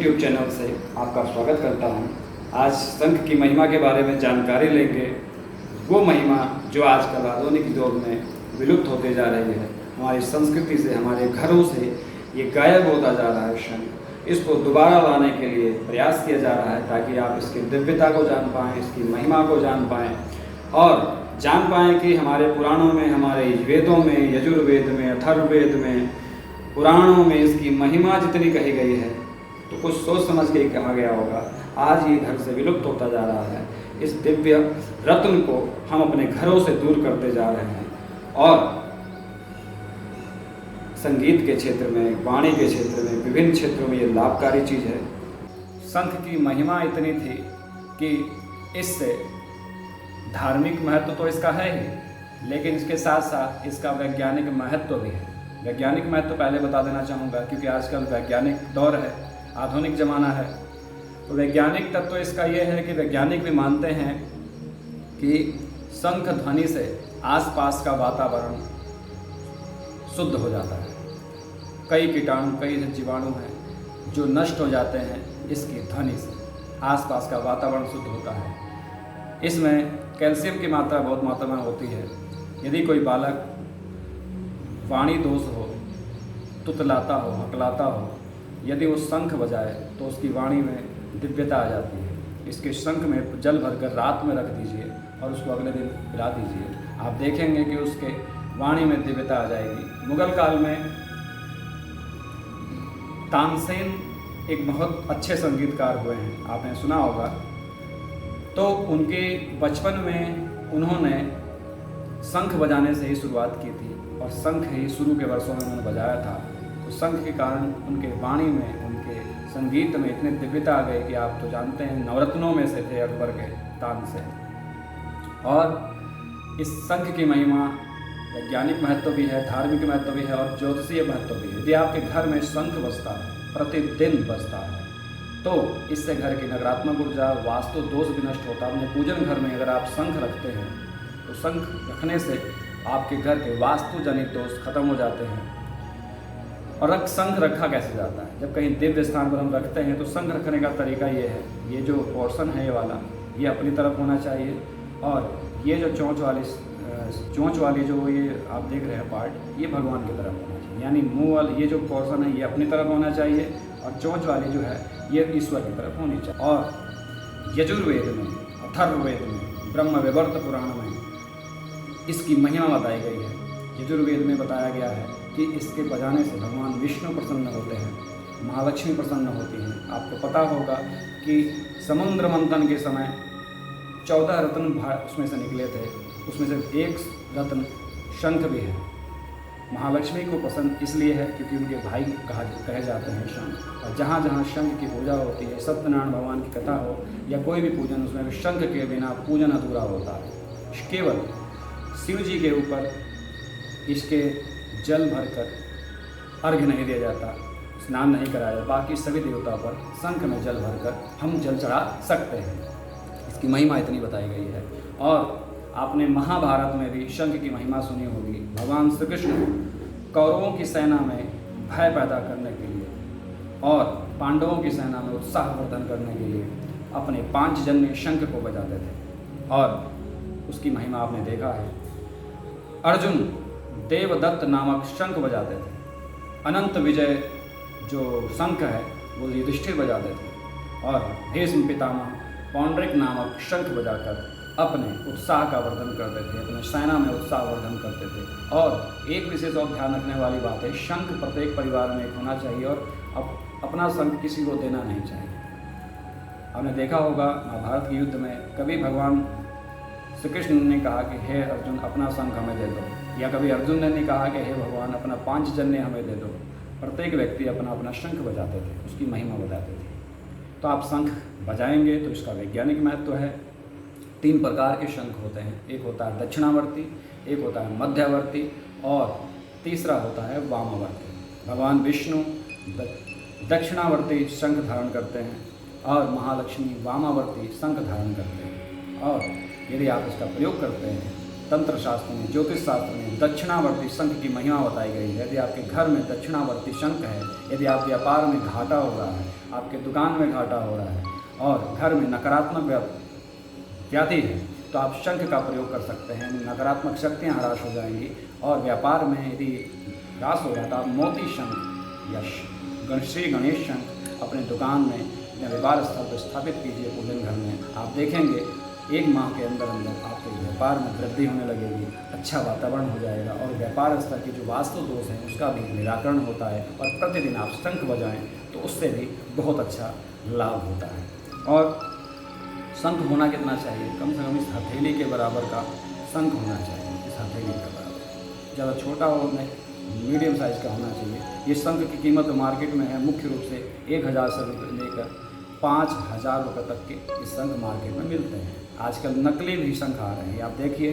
YouTube channel से आपका स्वागत करता हूं। आज शंख की महिमा के बारे में जानकारी लेंगे। वो महिमा जो आजकल आधुनिक दौर में विलुप्त होते जा रही है, हमारी संस्कृति से, हमारे घरों से ये गायब होता जा रहा है शंख। इसको दोबारा लाने के लिए प्रयास किया जा रहा है ताकि आप इसकी दिव्यता को जान पाएँ, इसकी महिमा को जान पाएँ और जान पाएँ कि हमारे पुराणों में, हमारे वेदों में, यजुर्वेद में, अथर्ववेद में, पुराणों में इसकी महिमा जितनी कही गई है तो कुछ सोच समझ के कहा गया होगा। आज ये घर से विलुप्त होता जा रहा है। इस दिव्य रत्न को हम अपने घरों से दूर करते जा रहे हैं और संगीत के क्षेत्र में, वाणी के क्षेत्र में, विभिन्न क्षेत्रों में ये लाभकारी चीज़ है। शंख की महिमा इतनी थी कि इससे धार्मिक महत्व तो इसका है ही, लेकिन इसके साथ साथ इसका वैज्ञानिक महत्व भी है। वैज्ञानिक महत्व पहले बता देना चाहूँगा क्योंकि आजकल वैज्ञानिक दौर है, आधुनिक ज़माना है। तो वैज्ञानिक तत्व इसका ये है कि वैज्ञानिक भी मानते हैं कि शंख ध्वनि से आसपास का वातावरण शुद्ध हो जाता है। कई कीटाणु, कई जीवाणु हैं जो नष्ट हो जाते हैं इसकी ध्वनि से। आसपास का वातावरण शुद्ध होता है। इसमें कैल्शियम की मात्रा बहुत मात्रा में होती है। यदि कोई बालक वाणी दोष हो, तुतलाता हो, हकलाता हो, यदि वो शंख बजाए तो उसकी वाणी में दिव्यता आ जाती है। इसके शंख में जल भरकर रात में रख दीजिए और उसको अगले दिन पिला दीजिए, आप देखेंगे कि उसके वाणी में दिव्यता आ जाएगी। मुगल काल में तानसेन एक बहुत अच्छे संगीतकार हुए हैं, आपने सुना होगा। तो उनके बचपन में उन्होंने शंख बजाने से ही शुरुआत की थी और शंख ही शुरू के वर्षों में उन्होंने बजाया था। तो शंख के कारण उनके वाणी में, उनके संगीत में इतने दिव्यता आ गई कि आप तो जानते हैं नवरत्नों में से थे अकबर के तानसेन। और इस शंख की महिमा वैज्ञानिक महत्व भी है, धार्मिक महत्व भी है और ज्योतिषीय महत्व भी है। यदि आपके घर में शंख बजता है, प्रतिदिन बजता है, तो इससे घर की नकारात्मक ऊर्जा, वास्तु दोष भी नष्ट होता है। अपने पूजन घर में अगर आप शंख रखते हैं तो शंख रखने से आपके घर के वास्तु जनित दोष खत्म हो जाते हैं। और शंख रखा कैसे जाता है? जब कहीं दिव्य स्थान पर हम रखते हैं तो शंख रखने का तरीका ये है, ये जो पोर्शन है ये वाला, ये अपनी तरफ होना चाहिए और ये जो चोंच वाली जो ये आप देख रहे हैं पार्ट, ये भगवान की तरफ होना चाहिए। यानी मुँह वाला ये जो पोर्शन है ये अपनी तरफ होना चाहिए और चोंच वाली जो है ये ईश्वर की तरफ होनी चाहिए। और यजुर्वेद में, अथर्ववेद में, ब्रह्म वैवर्त पुराण में इसकी महिमा बताई गई है। यजुर्वेद में बताया गया है कि इसके बजाने से भगवान विष्णु प्रसन्न होते हैं, महालक्ष्मी प्रसन्न होती हैं। आपको पता होगा कि समुद्र मंथन के समय 14 रत्न उसमें से निकले थे, उसमें से एक रत्न शंख भी है। महालक्ष्मी को पसंद इसलिए है क्योंकि उनके भाई कहे जाते हैं शंख। और जहाँ जहाँ शंख की पूजा होती है, सत्यनारायण भगवान की कथा हो या कोई भी पूजन, उसमें शंख के बिना पूजन अधूरा होता है। केवल शिव जी के ऊपर इसके जल भरकर अर्घ्य नहीं दिया जाता, स्नान नहीं कराया जाता। बाकी सभी देवताओं पर शंख में जल भरकर हम जल चढ़ा सकते हैं। इसकी महिमा इतनी बताई गई है। और आपने महाभारत में भी शंख की महिमा सुनी होगी। भगवान श्री कृष्ण कौरवों की सेना में भय पैदा करने के लिए और पांडवों की सेना में उत्साहवर्धन करने के लिए अपने 5 जन्य शंख को बजाते थे और उसकी महिमा आपने देखा है। अर्जुन देवदत्त नामक शंख बजाते थे। अनंत विजय जो शंख है वो युधिष्ठिर बजाते थे और भीष्म पितामह पौंड्रिक नामक शंख बजाकर अपने उत्साह का वर्धन करते थे, अपने सेना में उत्साह वर्धन करते थे। और एक विशेष और ध्यान रखने वाली बात है, शंख प्रत्येक परिवार में एक होना चाहिए और अपना शंख किसी को देना नहीं चाहिए। आपने देखा होगा महाभारत के युद्ध में कभी भगवान श्री कृष्ण ने कहा कि हे अर्जुन अपना शंख हमें दे दो, या कभी अर्जुन ने नहीं कहा कि हे भगवान अपना 5 जन्य हमें दे दो। प्रत्येक व्यक्ति अपना अपना शंख बजाते थे, उसकी महिमा बताते थे। तो आप शंख बजाएंगे तो इसका वैज्ञानिक महत्व है। 3 प्रकार के शंख होते हैं, एक होता है दक्षिणावर्ती, एक होता है मध्यवर्ती और तीसरा होता है वामावर्ती। भगवान विष्णु दक्षिणावर्ती शंख धारण करते हैं और महालक्ष्मी वामावर्ती शंख धारण करते हैं। और यदि आप इसका प्रयोग करते हैं तंत्र शास्त्र में, ज्योतिष शास्त्र में दक्षिणावर्ती शंख की महिमा बताई गई है। यदि आपके घर में दक्षिणावर्ती शंख है, यदि आप व्यापार में घाटा हो रहा है, आपके दुकान में घाटा हो रहा है और घर में नकारात्मक व्याधि है, तो आप शंख का प्रयोग कर सकते हैं। नकारात्मक शक्तियाँ ह्रास हो जाएंगी और व्यापार में यदि ह्रास हो जाता, आप मोती शंख या श्री गणेश शंख अपने दुकान में या व्यापार स्थल पर स्थापित कीजिए पूजन घर में। आप देखेंगे 1 माह के अंदर अंदर आपके व्यापार में वृद्धि होने लगेगी, अच्छा वातावरण हो जाएगा और व्यापार स्तर के जो वास्तु दोष हैं उसका भी निराकरण होता है। और प्रतिदिन आप शंख बजाएं तो उससे भी बहुत अच्छा लाभ होता है। और शंख होना कितना चाहिए? कम से कम इस हथेली के बराबर का शंख होना चाहिए, इस हथेली के बराबर। ज़्यादा छोटा हो नहीं, मीडियम साइज़ का होना चाहिए। ये शंख की कीमत मार्केट में है मुख्य रूप से 1000 से लेकर 5000 रुपये तक के इस शंख मार्केट में मिलते हैं। आजकल नकली भी शंख आ रहे हैं। आप देखिए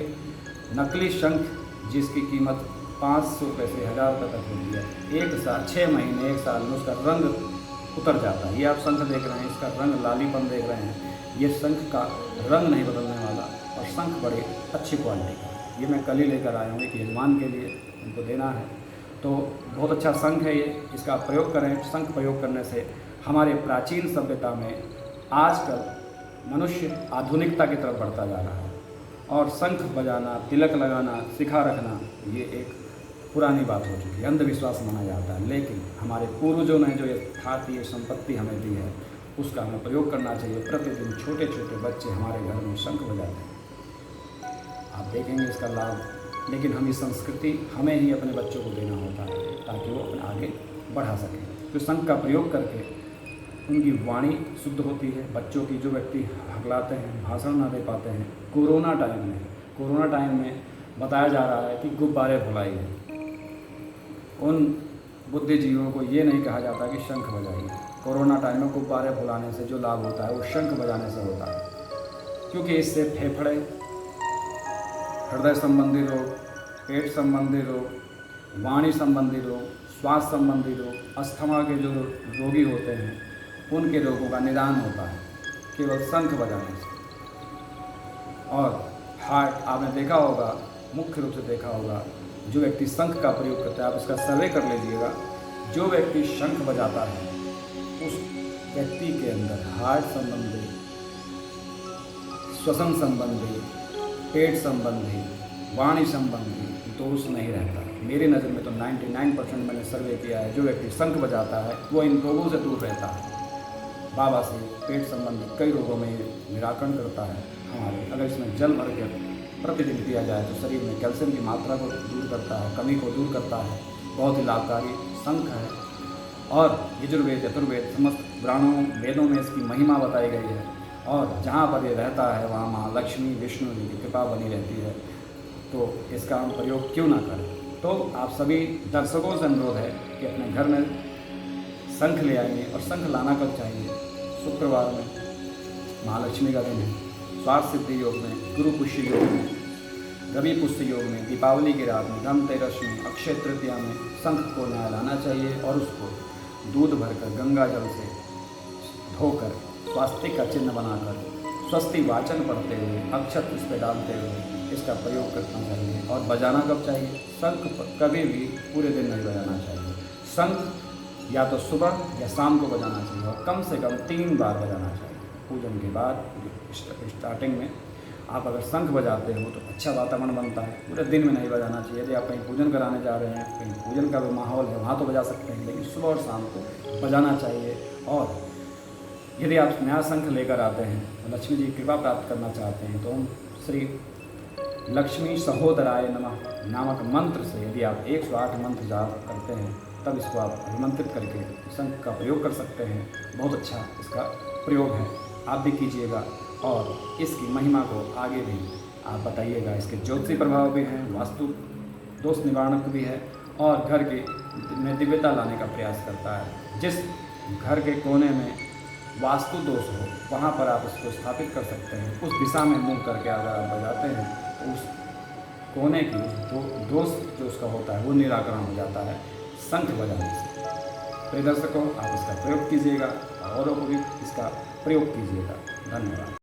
नकली शंख जिसकी कीमत 500 रुपये से 1000 रुपये तक होती है, 1 साल 6 महीने 1 साल में उसका रंग उतर जाता है। ये आप शंख देख रहे हैं, इसका रंग लालीपन देख रहे हैं, ये शंख का रंग नहीं बदलने वाला और शंख बड़े अच्छी क्वालिटी का। ये मैं कल ही लेकर आया हूँ एक यजमान के लिए, उनको देना है। तो बहुत अच्छा शंख है ये, इसका प्रयोग करें। शंख प्रयोग करने से हमारे प्राचीन सभ्यता में आजकल मनुष्य आधुनिकता की तरफ बढ़ता जा रहा है और शंख बजाना, तिलक लगाना, शिखा रखना ये एक पुरानी बात हो चुकी है, अंधविश्वास माना जाता है। लेकिन हमारे पूर्वजों ने जो ये संपत्ति हमें दी है उसका हमें प्रयोग करना चाहिए। प्रतिदिन छोटे छोटे बच्चे हमारे घर में शंख बजाते हैं, आप देखेंगे इसका लाभ। लेकिन हम ये संस्कृति हमें ही अपने बच्चों को देना होता है ताकि वो अपने आगे बढ़ा सकें। तो शंख का प्रयोग करके उनकी वाणी शुद्ध होती है। बच्चों की जो व्यक्ति हकलाते हैं, भाषण ना दे पाते हैं, कोरोना टाइम में बताया जा रहा है कि गुब्बारे फुलाइए। उन बुद्धिजीवियों को ये नहीं कहा जाता कि शंख बजाइए। कोरोना टाइम में गुब्बारे फुलाने से जो लाभ होता है वो शंख बजाने से होता है, क्योंकि इससे फेफड़े, हृदय संबंधी रोग, पेट संबंधी रोग, वाणी संबंधी रोग, श्वास संबंधी रोग, अस्थमा के जो रोगी होते हैं उनके रोगों का निदान होता है केवल शंख बजाने से। और हार्ट, आपने देखा होगा, मुख्य रूप से देखा होगा, जो व्यक्ति शंख का प्रयोग करता है, आप इसका सर्वे कर लीजिएगा, जो व्यक्ति शंख बजाता है उस व्यक्ति के अंदर हार्ट संबंधी, श्वसन संबंधी, पेट संबंधी, वाणी संबंधी दोष नहीं रहता। मेरी नज़र में तो 99% मैंने सर्वे किया है, जो व्यक्ति शंख बजाता है वो इन रोगों से दूर रहता है। बाबा से पेट संबंधी कई रोगों में निराकरण करता है हमारे। अगर इसमें जल भर कर प्रतिदिन पिया जाए तो शरीर में कैल्शियम की मात्रा को दूर करता है, कमी को दूर करता है। बहुत ही लाभकारी शंख है और यजुर्वेद, यजुर्वेद समस्त पुराणों, वेदों में इसकी महिमा बताई गई है। और जहाँ पर ये रहता है वहाँ माँ लक्ष्मी, विष्णु जी की कृपा बनी रहती है। तो इसका हम प्रयोग क्यों ना करें। तो आप सभी दर्शकों से अनुरोध है कि अपने घर में शंख ले आइए। और शंख लाना कब चाहिए? शुक्रवार में, महालक्ष्मी का दिन है, स्वास्थ्य सिद्धि योग में, गुरु पुष्य योग में, रवि पुष्य योग में, दीपावली की रात में, धनतेरस में, अक्षय तृतीया में शंख को नया लाना चाहिए और उसको दूध भरकर गंगा जल से धोकर स्वास्तिक का चिन्ह बनाकर स्वस्ति वाचन पढ़ते हुए, अक्षत उस पर डालते हुए इसका प्रयोग करना चाहिए। और बजाना कब चाहिए? शंख कभी भी पूरे दिन नहीं बजाना चाहिए। शंख या तो सुबह या शाम को बजाना चाहिए और कम से कम 3 बार बजाना चाहिए। पूजन के बाद स्टार्टिंग में आप अगर शंख बजाते हो तो अच्छा वातावरण बनता है। पूरे दिन में नहीं बजाना चाहिए। यदि आप कहीं पूजन कराने जा रहे हैं, कहीं पूजन का भी माहौल है, वहाँ तो बजा सकते हैं, लेकिन सुबह और शाम को बजाना चाहिए। और यदि आप नया शंख लेकर आते हैं और लक्ष्मी जी की कृपा प्राप्त करना चाहते हैं तो हम श्री लक्ष्मी सहोदराय नमः नामक मंत्र से यदि आप 108 मंत्र जाप करते हैं तब इसको आप अभिमंत्रित करके शंख का प्रयोग कर सकते हैं। बहुत अच्छा इसका प्रयोग है, आप भी कीजिएगा और इसकी महिमा को आगे भी आप बताइएगा। इसके ज्योतिषी प्रभाव भी हैं, वास्तु दोष निवारणक भी है और घर के में दिव्यता लाने का प्रयास करता है। जिस घर के कोने में वास्तु दोष हो वहाँ पर आप इसको स्थापित कर सकते हैं। उस दिशा में मुँह करके अगर आप बजाते हैं तो उस कोने की दोष जो उसका होता है वो निराकरण हो जाता है शंख बजाने से। तो दर्शकों, आप इसका प्रयोग कीजिएगा और औरों को भी इसका प्रयोग कीजिएगा। धन्यवाद।